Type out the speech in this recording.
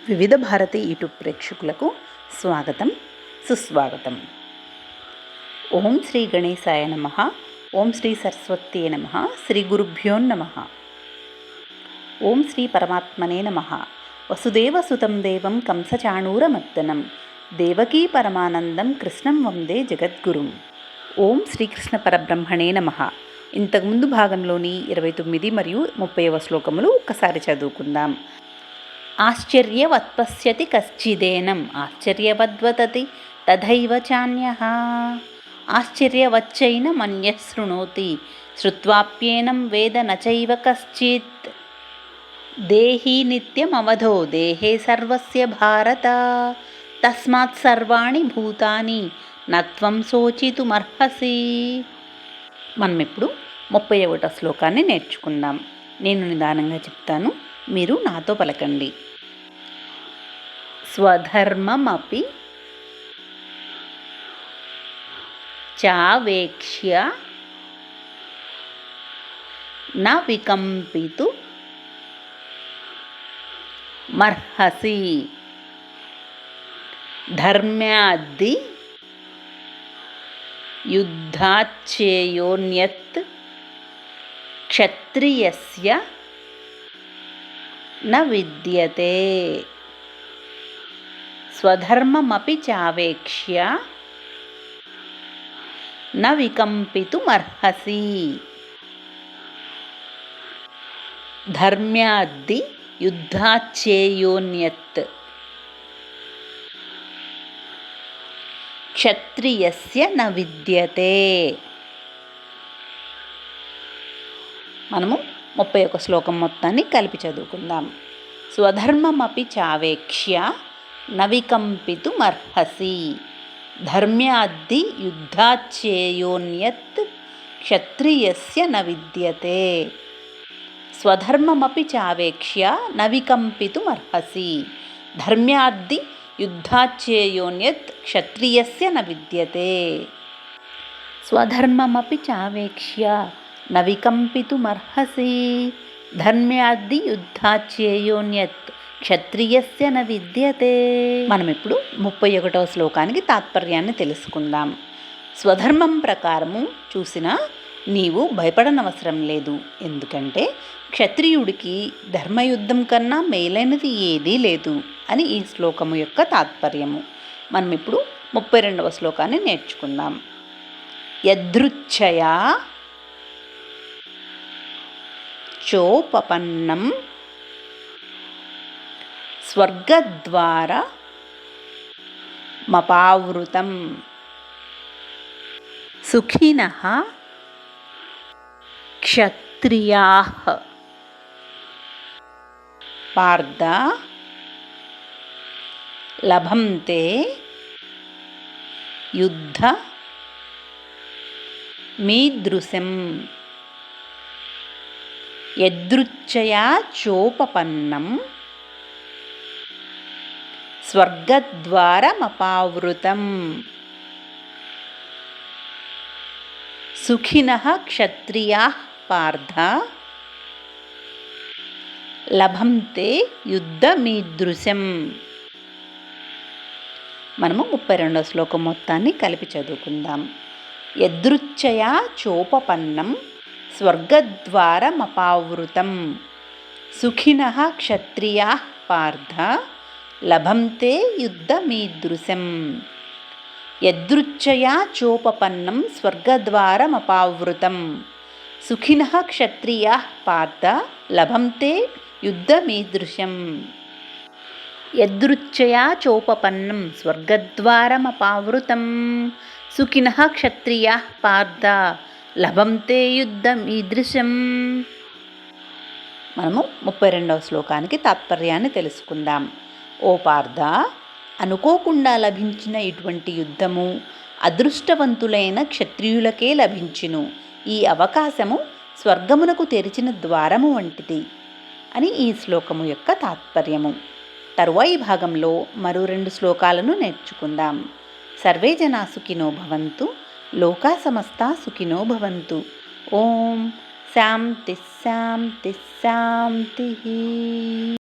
వివిధ భారతి యూట్యూబ్ ప్రేక్షకులకు స్వాగతం, సుస్వాగతం. ఓం శ్రీ గణేశాయ నమః. ఓం శ్రీ సరస్వత్యే నమః. శ్రీ గురుభ్యో నమః. ఓం శ్రీ పరమాత్మనే నమః. వసుదేవసుతం దేవం కంసచాణూరమర్దనం దేవకీ పరమానందం కృష్ణం వందే జగద్గురుం. ఓం శ్రీకృష్ణ పరబ్రహ్మణే నమః. ఇంతకుముందు భాగంలోని 29 మరియు 30వ శ్లోకములు ఒక్కసారి చదువుకుందాం. ఆశ్చర్యవత్పశ్యతి కశ్చిదేనం ఆశ్చర్యవద్వదతి తథైవ చాన్యః ఆశ్చర్యవచ్చైన మన్యః శృణోతి శ్రుత్వాప్యేనం వేద నచైవ కశ్చిత్. దేహి నిత్యమవధో దేహే సర్వస్య భారత తస్మాత్ సర్వాణి భూతాని నత్వం శోచితుమర్హసి. మనం ఇప్పుడు 31వ శ్లోకాన్ని నేర్చుకుందాం. నేను నిదానంగా చెప్తాను, మీరు నాతో పలకండి. స్వధర్మమపి చావేక్ష్య న వికంపితు మర్హసి ధర్మ్యాద్ది యుద్ధాచ్చేయోన్యత్ క్షత్రియస్య న విద్యతే. స్వధర్మమపి చావేక్ష్య న వికంపితుమర్హసి ధర్మ్యాద్ది యుద్ధాచ్చేయోన్యత్ క్షత్రియస్య న విద్యతే. మనము 31వ శ్లోకం మొత్తాన్ని కలిపి చదువుకుందాం. స్వధర్మమపి చావేక్ష్య న వికంపితుమర్హసి ధర్మ్యాద్ది యుద్ధాచ్చేయోన్యత్ క్షత్రియస్య న విద్యతే. స్వధర్మమపి చావేక్ష్య న వికంపితుమర్హసి ధర్మ్యాద్ది యుద్ధాచ్చేయోన్యత్ క్షత్రియస్య న విద్యతే. స్వధర్మమపి చావేక్ష్య న వికంపితుమర్హసి ధర్మ్యాద్ది యుద్ధాచ్చేయోన్యత్ క్షత్రియస్య న విద్యతే. మనం ఇప్పుడు 31వ శ్లోకానికి తాత్పర్యాన్ని తెలుసుకుందాం. స్వధర్మం ప్రకారము చూసినా నీవు భయపడనవసరం లేదు, ఎందుకంటే క్షత్రియుడికి ధర్మయుద్ధం కన్నా మేలైనది ఏదీ లేదు అని ఈ శ్లోకము యొక్క తాత్పర్యము. మనం ఇప్పుడు 32వ శ్లోకాన్ని నేర్చుకుందాం. యదృచ్ఛయా చోపపన్నం స్వర్గద్వార మపావృతం సుఖినః క్షత్రియాః పార్థ లభంతే యుద్ధ మీదృశం. యదృచ్ఛయా చోపపన్నం స్వర్గద్వారమపావృతం సుఖినః క్షత్రియాః పార్థ లభంతే యుద్ధమీదృశం. మనము 32వ శ్లోకం మొత్తాన్ని కలిపి చదువుకుందాం. యదృచ్ఛయా చోపపన్నం స్వర్గద్వారమపావృతం సుఖినః క్షత్రియాః పార్థ లభంతే యుద్ధమీదృశం. యదృచ్ఛయా చోపపన్నం స్వర్గద్వారమపావృతం సుఖినః క్షత్రియాః పార్థ లభంతే యుద్ధమీదృశం. యదృచ్ఛయా చోపపన్నం స్వర్గద్వారమపావృతం సుఖినః క్షత్రియాః పార్థ లభంతే యుద్ధమీదృశం. మనము 32వ శ్లోకానికి తాత్పర్యాన్ని తెలుసుకుందాం. ఓ పార్థ, అనుకోకుండా లభించిన ఇటువంటి యుద్ధము అదృష్టవంతులైన క్షత్రియులకే లభించును. ఈ అవకాశము స్వర్గమునకు తెరిచిన ద్వారము వంటిది అని ఈ శ్లోకము యొక్క తాత్పర్యము. తరువాయి భాగంలో మరో 2 శ్లోకాలను నేర్చుకుందాం. సర్వే జనా సుఖినో భవంతు, లోకా సమస్తా సుఖినో భవంతు. ఓం శాంతి శాంతి శాంతి.